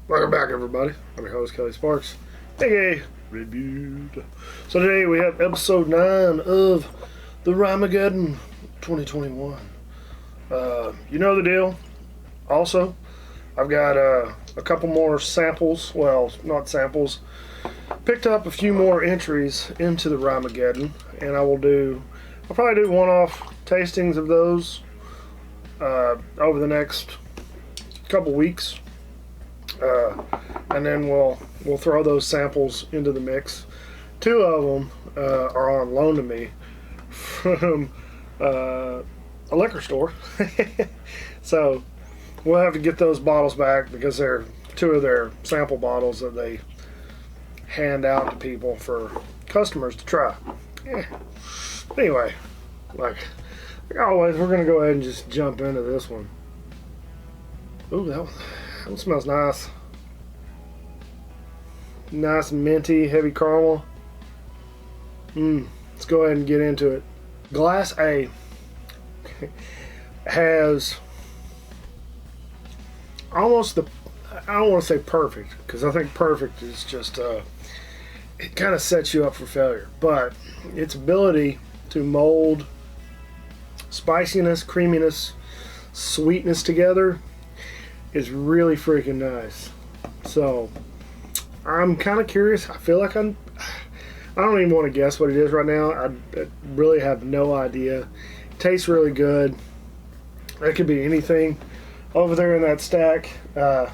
Welcome back, everybody. I'm your host, Kelly Sparks, aka Reviewed. So today we have episode 9 of the Rye-Maggedon 2021. You know the deal. Also, I've got a couple more samples. Well, not samples. Picked up a few more entries into the Rye-Maggedon, and I'll probably do one-off tastings of those over the next couple weeks. And then we'll throw those samples into the mix. 2 of them are on loan to me from a liquor store. So we'll have to get those bottles back because they're 2 of their sample bottles that they hand out to people for customers to try. Anyway, like always, we're going to go ahead and just jump into this one. Ooh, that one smells nice. Nice minty, heavy caramel. Let's go ahead and get into it. Glass A has almost I don't want to say perfect, because I think perfect is just, it kind of sets you up for failure. But its ability to mold spiciness, creaminess, sweetness together is really freaking nice. So I'm kind of curious. I feel like I don't even want to guess what it is right now. I really have no idea. It tastes really good. It could be anything over there in that stack. Because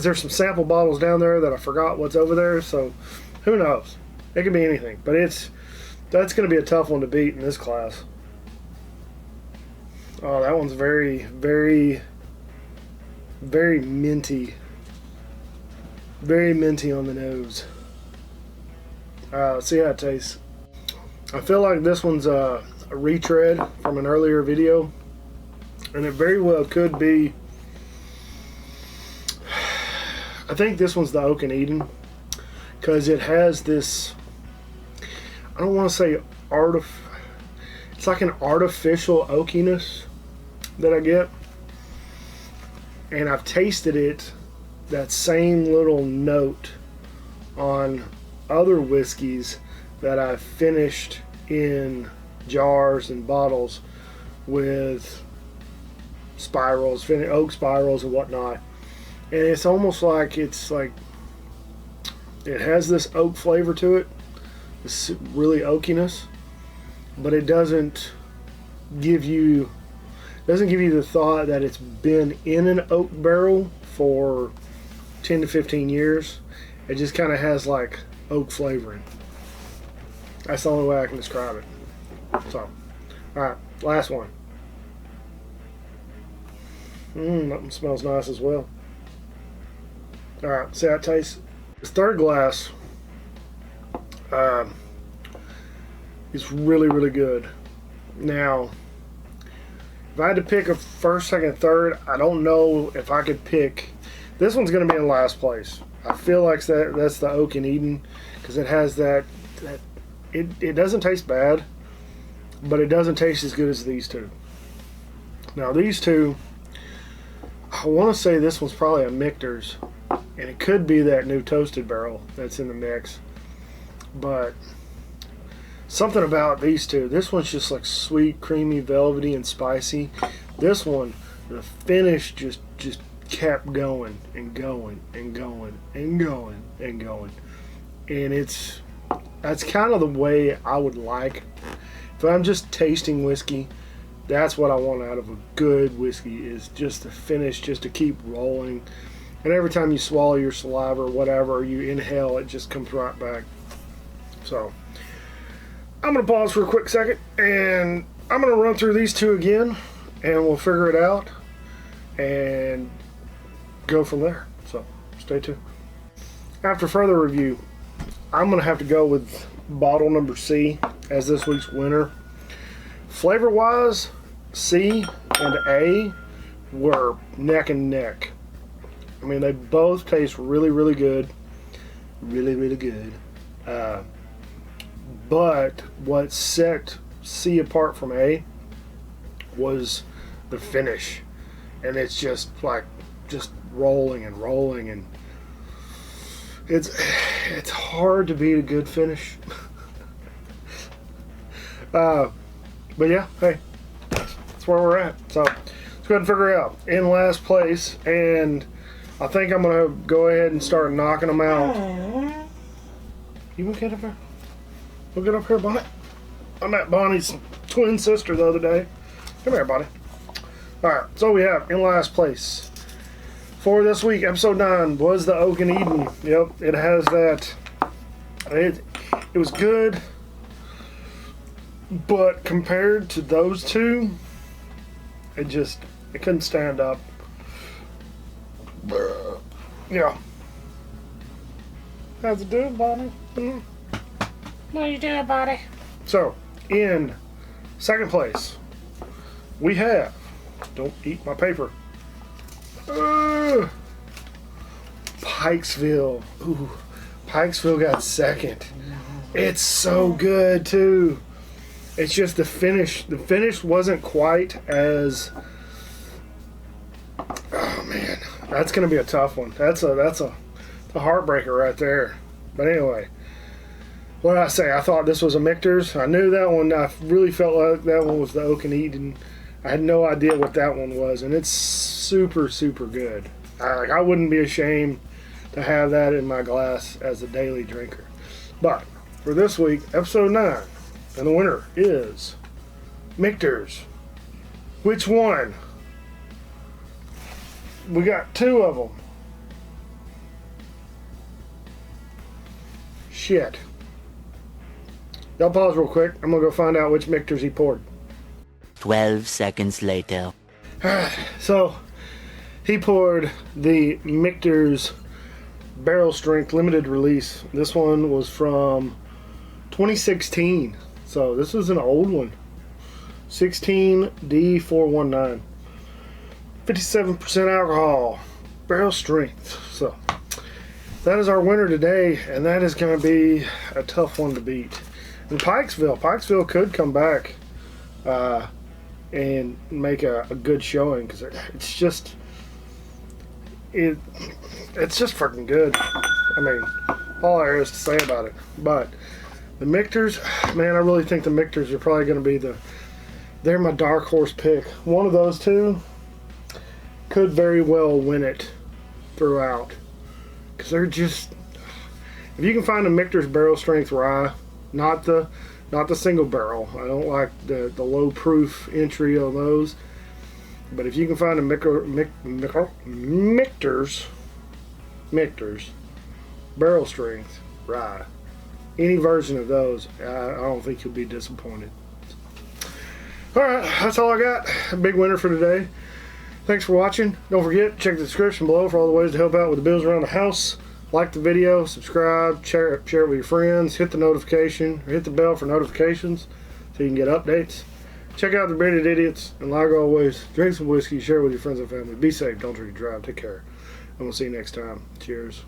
there's some sample bottles down there that I forgot what's over there. So who knows? It could be anything. But that's going to be a tough one to beat in this class. Oh, that one's very, very, very minty. Very minty on the nose. Let's see how it tastes. I feel like this one's a retread from an earlier video. And it very well could be. I think this one's the Oak and Eden. Because it has this, I don't want to say it's like an artificial oakiness that I get, and I've tasted it, that same little note, on other whiskeys that I've finished in jars and bottles with spirals, oak spirals and whatnot, and it's almost like it has this oak flavor to it, this really oakiness, but it doesn't give you the thought that it's been in an oak barrel for 10 to 15 years. It just kind of has like oak flavoring. That's the only way I can describe it. So, alright, last one. That one smells nice as well. Alright, see how it tastes. This third glass is really, really good. Now, if I had to pick a first, second, third, I don't know if I could pick. This one's going to be in last place. I feel like that's the Oak and Eden, because it has that it doesn't taste bad, but it doesn't taste as good as these 2. Now these 2, I want to say this one's probably a Michters, and it could be that new toasted barrel that's in the mix, but something about these 2. This one's just like sweet, creamy, velvety, and spicy. This one, the finish just kept going and going and going and going and going. And that's kind of the way I would like. If I'm just tasting whiskey, that's what I want out of a good whiskey, is just the finish, just to keep rolling. And every time you swallow your saliva or whatever, you inhale, it just comes right back. So I'm going to pause for a quick second, and I'm going to run through these 2 again, and we'll figure it out and go from there. So stay tuned. After further review, I'm going to have to go with bottle number C as this week's winner. Flavor wise, C and A were neck and neck. I mean, they both taste really, really good. Really, really good. But what set C apart from A was the finish. and it's just like just rolling and rolling, and it's hard to beat a good finish. But yeah, hey, that's where we're at. So let's go ahead and figure it out. In last place, and I think I'm gonna go ahead and start knocking them out. You want to get up here? We'll get up here, Bonnie. I met Bonnie's twin sister the other day. Come here, Bonnie. Alright, so we have in last place for this week, episode 9, was the Oak and Eden. Yep, it has that. It was good, but compared to those two, it couldn't stand up. Yeah. How's it doing, Bonnie? Mm-hmm. What are you doing, buddy? So, in second place, we have, don't eat my paper, Pikesville. Ooh, Pikesville got second. It's so good, too. It's just the finish. The finish wasn't quite as... Oh, man. That's going to be a tough one. That's a heartbreaker right there. But anyway, what did I say? I thought this was a Michters. I knew that one. I really felt like that one was the Oak and Eden. I had no idea what that one was, and it's super, super good. I wouldn't be ashamed to have that in my glass as a daily drinker. But for this week, episode 9, and the winner is Michters. Which one? We got 2 of them. Shit. Y'all pause real quick. I'm going to go find out which Michters he poured. 12 seconds later. So, he poured the Michters Barrel Strength Limited Release. This one was from 2016. So, this is an old one. 16D419. 57% alcohol. Barrel strength. So, that is our winner today, and that is going to be a tough one to beat. And Pikesville could come back and make a good showing, because it's just freaking good. I mean, all there is to say about it. But the Michters, man, I really think the Michters are probably going to be they're my dark horse pick. One of those two could very well win it throughout, because they're just, if you can find a Michters Barrel Strength Rye, not the single barrel. I don't like the low proof entry on those. But if you can find a Michters Barrel Strength Rye, any version of those, I don't think you'll be disappointed. Alright, that's all I got. A big winner for today. Thanks for watching. Don't forget, check the description below for all the ways to help out with the bills around the house. Like the video, subscribe, share it with your friends, hit the notification, or hit the bell for notifications so you can get updates. Check out the Bearded Idiots, and like always, drink some whiskey, share it with your friends and family. Be safe, don't drink and drive, take care, and we'll see you next time. Cheers.